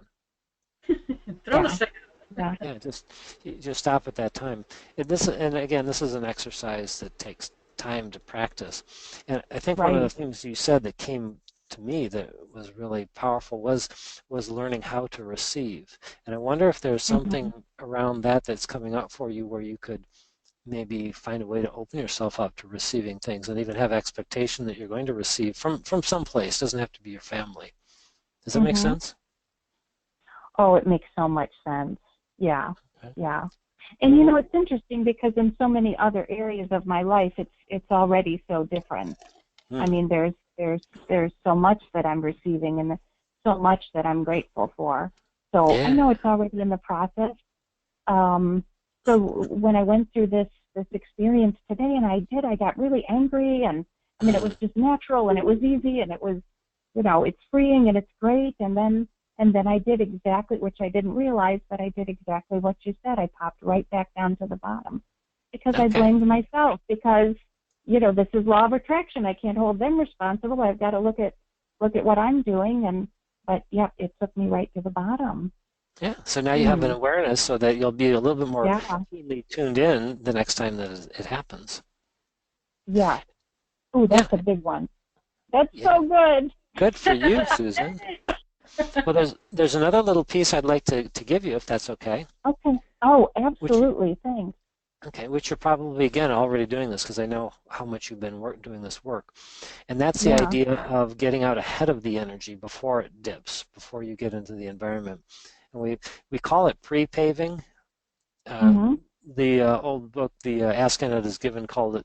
Throw the stick. Yeah, just stop at that time. And again, this is an exercise that takes time to practice. And I think one of the things you said that came to me that was really powerful was learning how to receive. And I wonder if there's something around that's coming up for you, where you could maybe find a way to open yourself up to receiving things, and even have expectation that you're going to receive from some place. It doesn't have to be your family. Does that make sense? Oh, it makes so much sense. Yeah, yeah. And it's interesting, because in so many other areas of my life, it's already so different. I mean, there's so much that I'm receiving, and so much that I'm grateful for. So I know it's already in the process. So when I went through this experience today, and I got really angry, and I mean, it was just natural, and it was easy, and it was, it's freeing, and it's great. And then I did exactly, which I didn't realize, but I did exactly what you said. I popped right back down to the bottom, because I blamed myself, because, this is Law of Attraction. I can't hold them responsible. I've got to look at what I'm doing. But it took me right to the bottom. Yeah, so now you have an awareness, so that you'll be a little bit more keenly tuned in the next time that it happens. Yeah. Oh, that's a big one. That's so good. Good for you, Susan. Well, there's another little piece I'd like to give you, if that's okay. Okay. Oh, absolutely. Thanks. Okay, which you're probably, again, already doing this, because I know how much you've been doing this work. And that's the idea of getting out ahead of the energy before it dips, before you get into the environment. And we call it pre-paving. The old book, the Ask and It Is Given, called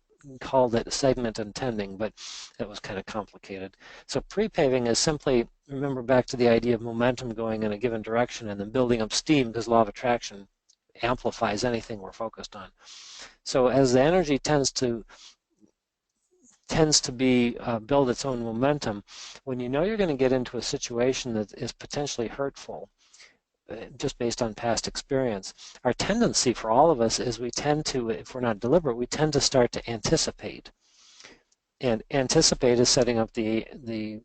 it segment intending, but that was kind of complicated. So pre-paving is simply, remember back to the idea of momentum going in a given direction and then building up steam, because Law of Attraction amplifies anything we're focused on. So as the energy tends to tends to be build its own momentum. When you know you're going to get into a situation that is potentially hurtful, just based on past experience, our tendency for all of us is we tend to, if we're not deliberate, we tend to start to anticipate. And anticipate is setting up the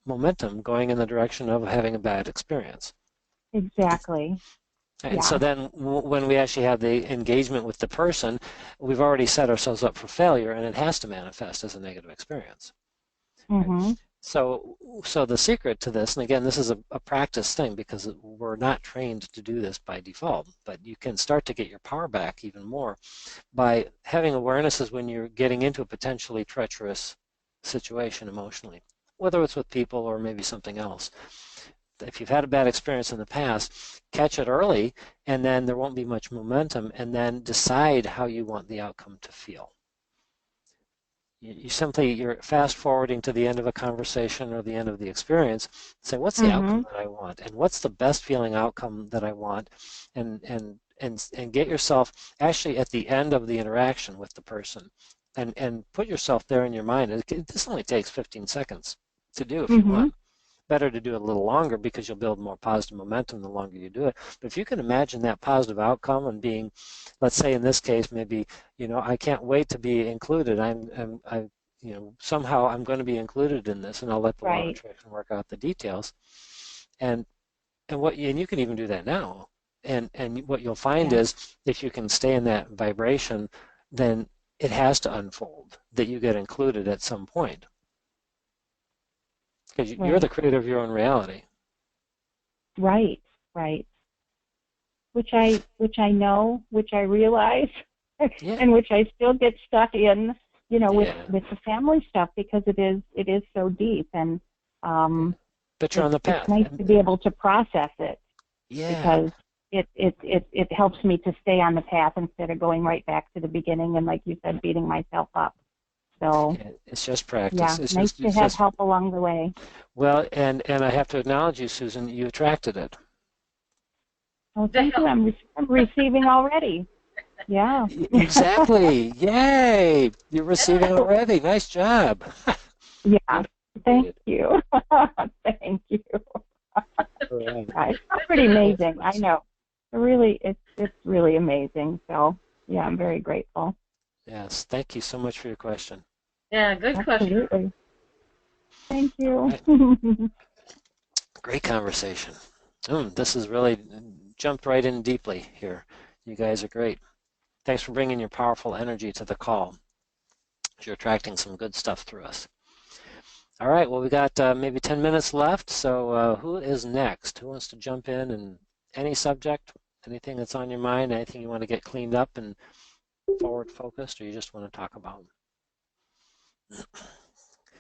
momentum going in the direction of having a bad experience. Exactly. And Yeah. so then when we actually have the engagement with the person, we've already set ourselves up for failure, and it has to manifest as a negative experience. Mm-hmm. Right? So the secret to this, and again, this is a practice thing because we're not trained to do this by default, but you can start to get your power back even more by having awarenesses when you're getting into a potentially treacherous situation emotionally, whether it's with people or maybe something else. If you've had a bad experience in the past, catch it early, and then there won't be much momentum, and then decide how you want the outcome to feel. You're fast forwarding to the end of a conversation or the end of the experience, say, what's the outcome that I want, and what's the best feeling outcome that I want, and get yourself actually at the end of the interaction with the person, and put yourself there in your mind. This only takes 15 seconds to do if you want. Better to do it a little longer because you'll build more positive momentum the longer you do it. But if you can imagine that positive outcome and being, let's say in this case, maybe, I can't wait to be included. Somehow I'm going to be included in this, and I'll let the law of attraction work out the details. And you can even do that now. And what you'll find is if you can stay in that vibration, then it has to unfold that you get included at some point. Because you're the creator of your own reality. Right. Which I know, which I realize, and which I still get stuck in, with the family stuff because it is so deep, and but you're on the path. It's nice to be able to process it. Because it helps me to stay on the path instead of going right back to the beginning and, like you said, beating myself up. So it's just practice. Yeah, it's nice just, to have help along the way. Well, and I have to acknowledge you, Susan. You attracted it. Oh, thank you. I'm receiving already. Yeah. Exactly. Yay! You're receiving already. Nice job. Yeah. Thank you. Thank you. It's pretty amazing. I know. It's really amazing. So yeah, I'm very grateful. Yes. Thank you so much for your question. Yeah, good Absolutely. question. Thank you. Right. Great conversation. This has really jumped right in deeply here. You guys are great. Thanks for bringing your powerful energy to the call. You're attracting some good stuff through us. All right, well, we got maybe 10 minutes left, so who is next? Who wants to jump in and any subject, anything that's on your mind, anything you want to get cleaned up and forward focused, or you just want to talk about?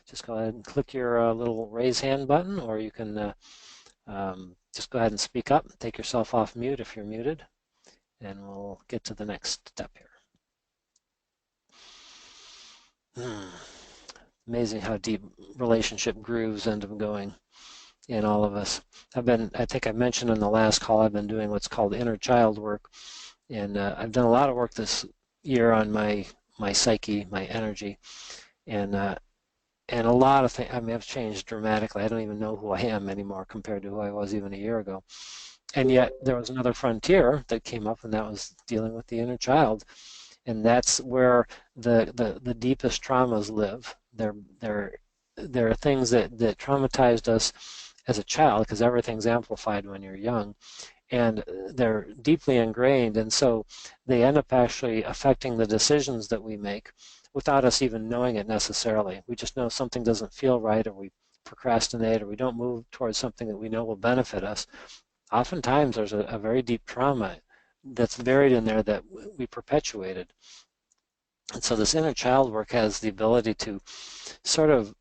Just go ahead and click your little raise hand button, or you can just go ahead and speak up, take yourself off mute if you're muted, and we'll get to the next step here. Amazing how deep relationship grooves end up going in all of us. I think I mentioned in the last call, I've been doing what's called inner child work, and I've done a lot of work this year on my psyche, my energy, and a lot of things. I mean, I've changed dramatically. I don't even know who I am anymore compared to who I was even a year ago. And yet there was another frontier that came up, and that was dealing with the inner child. And that's where the deepest traumas live. There are things that traumatized us as a child, because everything's amplified when you're young, and they're deeply ingrained, and so they end up actually affecting the decisions that we make without us even knowing it necessarily. We just know something doesn't feel right, or we procrastinate, or we don't move towards something that we know will benefit us. Oftentimes there's a very deep trauma that's buried in there that we perpetuated. And so this inner child work has the ability to sort of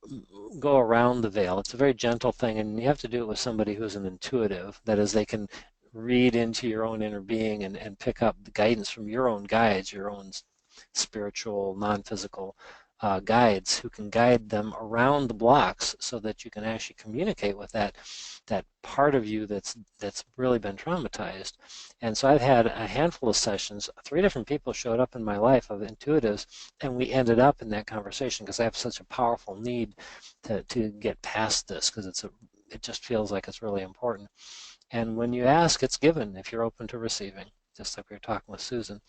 go around the veil. It's a very gentle thing, and you have to do it with somebody who's an intuitive. That is, they can read into your own inner being and pick up the guidance from your own guides, your own spiritual, non-physical guides who can guide them around the blocks so that you can actually communicate with that part of you that's really been traumatized. And so I've had a handful of sessions. 3 different people showed up in my life of intuitives, and we ended up in that conversation because I have such a powerful need to get past this, because it just feels like it's really important. And when you ask, it's given if you're open to receiving, just like we were talking with Susan.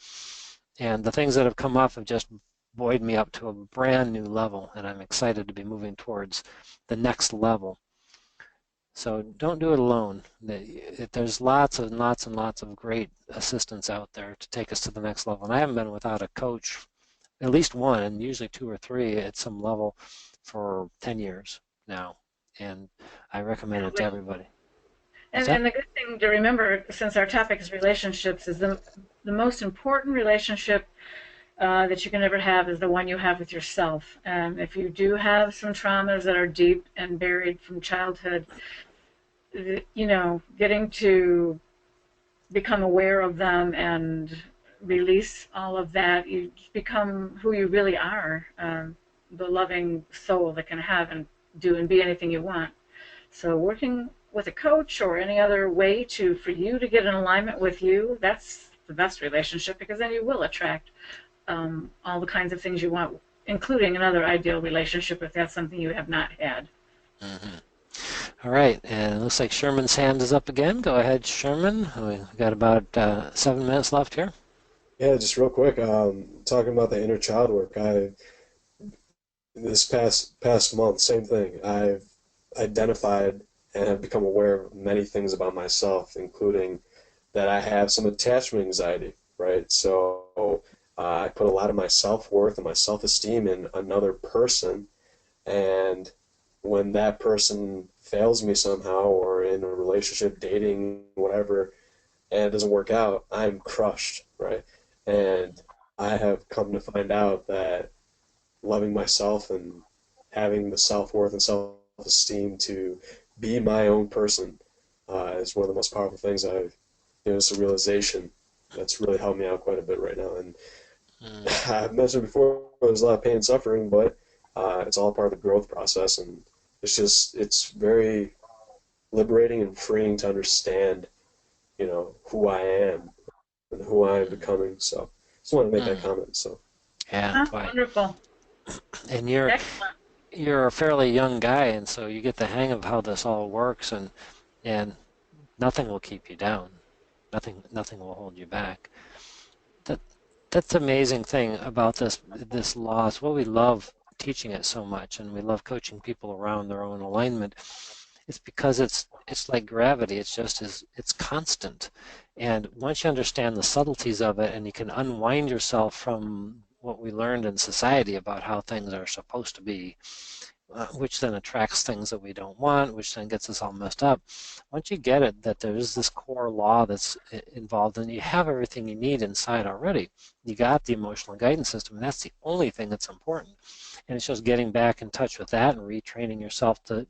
And the things that have come up have just buoyed me up to a brand new level, and I'm excited to be moving towards the next level. So don't do it alone. There's lots and lots and lots of great assistance out there to take us to the next level. And I haven't been without a coach, at least one, and usually 2 or 3 at some level, for 10 years now. And I recommend it to everybody. And the good thing to remember, since our topic is relationships, is the most important relationship that you can ever have is the one you have with yourself. And if you do have some traumas that are deep and buried from childhood, getting to become aware of them and release all of that, you become who you really are, the loving soul that can have and do and be anything you want. So working with a coach or any other way for you to get in alignment with you, that's the best relationship, because then you will attract all the kinds of things you want, including another ideal relationship if that's something you have not had. Mm-hmm. All right, and it looks like Sherman's hand is up again. Go ahead, Sherman. We've got about 7 minutes left here. Yeah, just real quick, talking about the inner child work, this past month, same thing. I've identified and have become aware of many things about myself, including that I have some attachment anxiety, right? So I put a lot of my self-worth and my self-esteem in another person, and when that person fails me somehow, or in a relationship, dating, whatever, and it doesn't work out, I'm crushed, right? And I have come to find out that loving myself and having the self-worth and self-esteem to be my own person is one of the most powerful things it's a realization that's really helped me out quite a bit right now. And I've mentioned before, there's a lot of pain and suffering, but it's all part of the growth process, and it's very liberating and freeing to understand, who I am and who I am becoming. So just wanted to make that comment. So yeah, wonderful. And you're a fairly young guy, and so you get the hang of how this all works, and nothing will keep you down. Nothing will hold you back. That's the amazing thing about this law. Is what we love teaching it so much, and we love coaching people around their own alignment. It's because it's like gravity. It's constant, and once you understand the subtleties of it, and you can unwind yourself from what we learned in society about how things are supposed to be, which then attracts things that we don't want, which then gets us all messed up. Once you get it, that there is this core law that's involved, and you have everything you need inside already. You got the emotional guidance system, and that's the only thing that's important. And it's just getting back in touch with that and retraining yourself to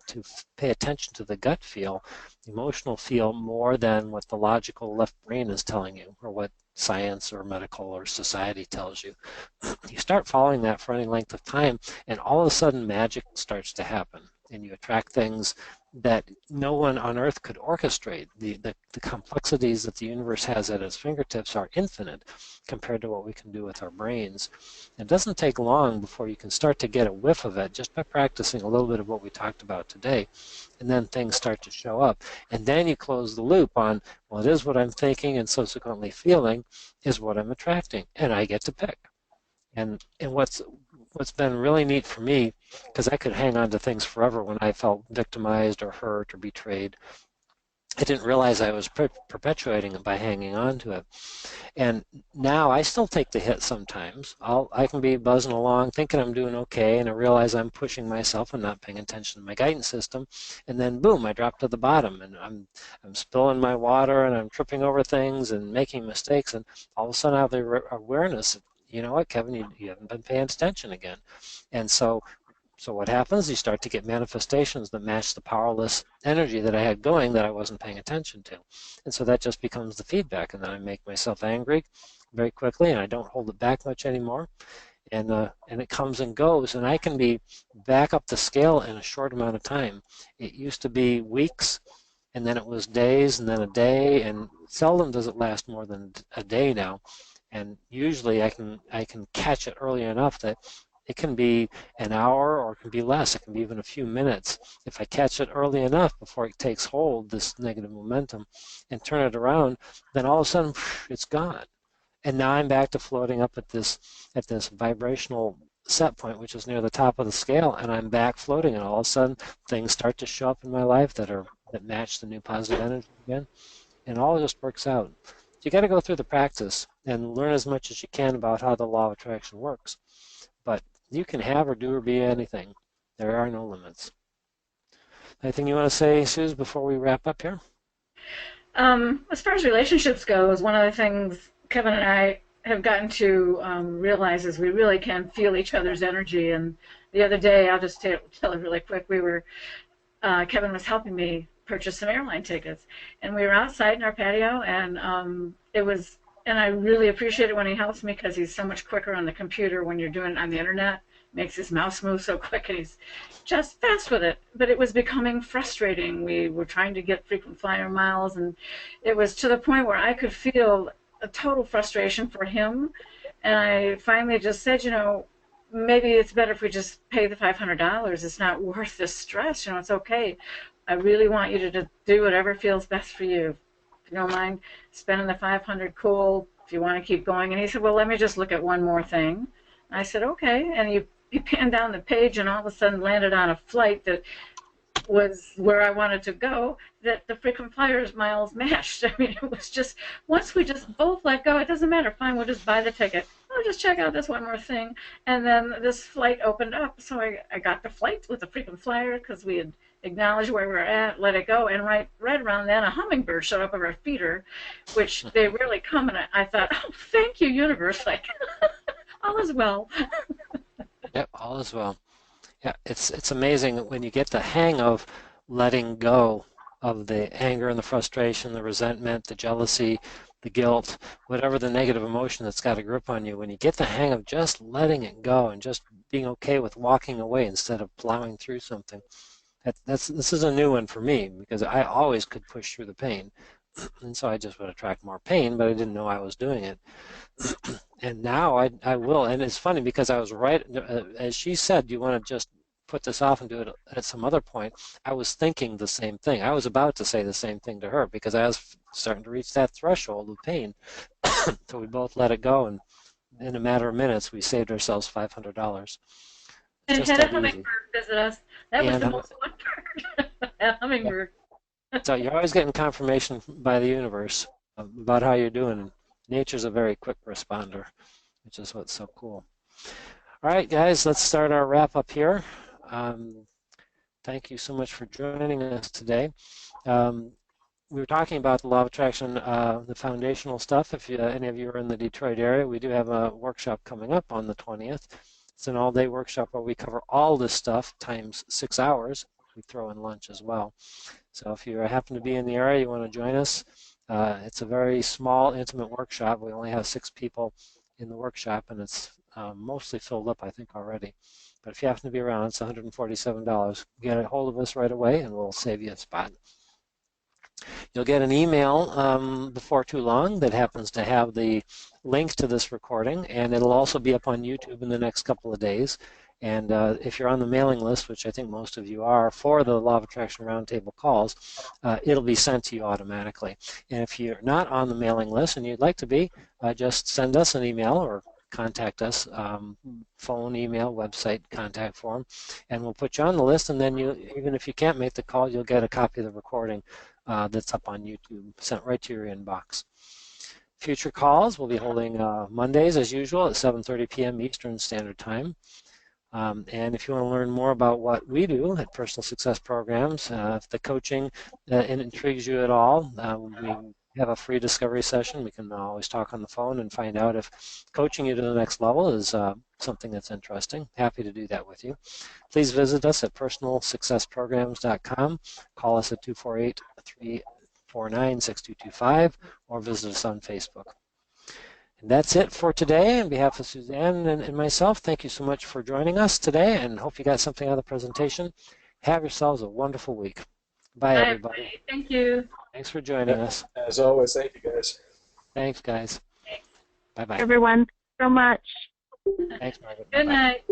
pay attention to the gut feel, the emotional feel, more than what the logical left brain is telling you, or what science or medical or society tells you. You start following that for any length of time, and all of a sudden magic starts to happen, and you attract things that no one on earth could orchestrate. The complexities that the universe has at its fingertips are infinite compared to what we can do with our brains. It doesn't take long before you can start to get a whiff of it just by practicing a little bit of what we talked about today, and then things start to show up. And then you close the loop on, well, it is what I'm thinking and subsequently feeling is what I'm attracting, and I get to pick. And what's been really neat for me, because I could hang on to things forever when I felt victimized or hurt or betrayed, I didn't realize I was perpetuating it by hanging on to it. And now I still take the hit sometimes. I can be buzzing along thinking I'm doing okay, and I realize I'm pushing myself and not paying attention to my guidance system, and then boom, I drop to the bottom, and I'm spilling my water, and I'm tripping over things and making mistakes, and all of a sudden I have the awareness, you know what, Kevin, you haven't been paying attention again. And so what happens? You start to get manifestations that match the powerless energy that I had going that I wasn't paying attention to. And so that just becomes the feedback, and then I make myself angry very quickly, and I don't hold it back much anymore. and it comes and goes, and I can be back up the scale in a short amount of time. It used to be weeks, and then it was days, and then a day, and seldom does it last more than a day now. And usually I can catch it early enough that it can be an hour or it can be less. It can be even a few minutes. If I catch it early enough before it takes hold, this negative momentum, and turn it around, then all of a sudden it's gone. And now I'm back to floating up at this vibrational set point, which is near the top of the scale, and I'm back floating, and all of a sudden things start to show up in my life that match the new positive energy again, and it all just works out. You got to go through the practice and learn as much as you can about how the law of attraction works. But you can have or do or be anything. There are no limits. Anything you want to say, Suze, before we wrap up here? As far as relationships goes, one of the things Kevin and I have gotten to realize is we really can feel each other's energy. And the other day, I'll just tell it really quick, Kevin was helping me purchase some airline tickets, and we were outside in our patio, and and I really appreciate it when he helps me because he's so much quicker on the computer when you're doing it on the internet. Makes his mouse move so quick, and he's just fast with it. But it was becoming frustrating. We were trying to get frequent flyer miles, and it was to the point where I could feel a total frustration for him. And I finally just said, maybe it's better if we just pay the $500. It's not worth the stress. It's okay. I really want you to do whatever feels best for you. If you don't mind spending the $500, cool. If you want to keep going. And he said, well, let me just look at one more thing. I said, okay. And he panned down the page and all of a sudden landed on a flight that was where I wanted to go, that the frequent flyers miles matched. I mean, it was just, once we just both let go, it doesn't matter, fine, we'll just buy the ticket. I'll just check out this one more thing. And then this flight opened up, so I got the flight with the frequent flyer because we had acknowledged where we were at, let it go, and right around then a hummingbird showed up of our feeder, which they rarely come, and I thought, oh, thank you, universe, like, all is well. Yep, all is well. Yeah, it's amazing when you get the hang of letting go of the anger and the frustration, the resentment, the jealousy, the guilt, whatever the negative emotion that's got a grip on you. When you get the hang of just letting it go and just being okay with walking away instead of plowing through something, this is a new one for me because I always could push through the pain, and so I just would attract more pain, but I didn't know I was doing it. And now I will, and it's funny because I was right, as she said, you want to just put this off and do it at some other point. I was thinking the same thing. I was about to say the same thing to her because I was starting to reach that threshold of pain. So we both let it go, and in a matter of minutes, we saved ourselves $500. And had a hummingbird visit us. That was the most fun part. A hummingbird. So you're always getting confirmation by the universe about how you're doing. Nature's a very quick responder, which is what's so cool. All right, guys, let's start our wrap up here. Thank you so much for joining us today. We were talking about the law of attraction, the foundational stuff. If any of you are in the Detroit area, we do have a workshop coming up on the 20th. It's an all-day workshop where we cover all this stuff times 6 hours. We throw in lunch as well. So if you happen to be in the area, you want to join us. It's a very small, intimate workshop. We only have 6 people in the workshop, and it's mostly filled up, I think, already. But if you happen to be around, it's $147. Get a hold of us right away, and we'll save you a spot. You'll get an email before too long that happens to have the link to this recording, and it'll also be up on YouTube in the next couple of days. And if you're on the mailing list, which I think most of you are, for the Law of Attraction Roundtable calls, it'll be sent to you automatically. And if you're not on the mailing list and you'd like to be, just send us an email or contact us, phone, email, website, contact form, and we'll put you on the list. And then even if you can't make the call, you'll get a copy of the recording that's up on YouTube, sent right to your inbox. Future calls we'll be holding Mondays, as usual, at 7:30 p.m. Eastern Standard Time. And if you want to learn more about what we do at Personal Success Programs, if the coaching intrigues you at all, we have a free discovery session. We can always talk on the phone and find out if coaching you to the next level is something that's interesting. Happy to do that with you. Please visit us at personalsuccessprograms.com. Call us at 248-349-6225 or visit us on Facebook. And that's it for today. On behalf of Suzanne and myself, thank you so much for joining us today, and hope you got something out of the presentation. Have yourselves a wonderful week. Bye, everybody. Thank you. Thanks for joining us. As always, thank you guys. Thanks, guys. Bye-bye. Everyone, so much. Thanks, Margaret. Good Bye-bye. night.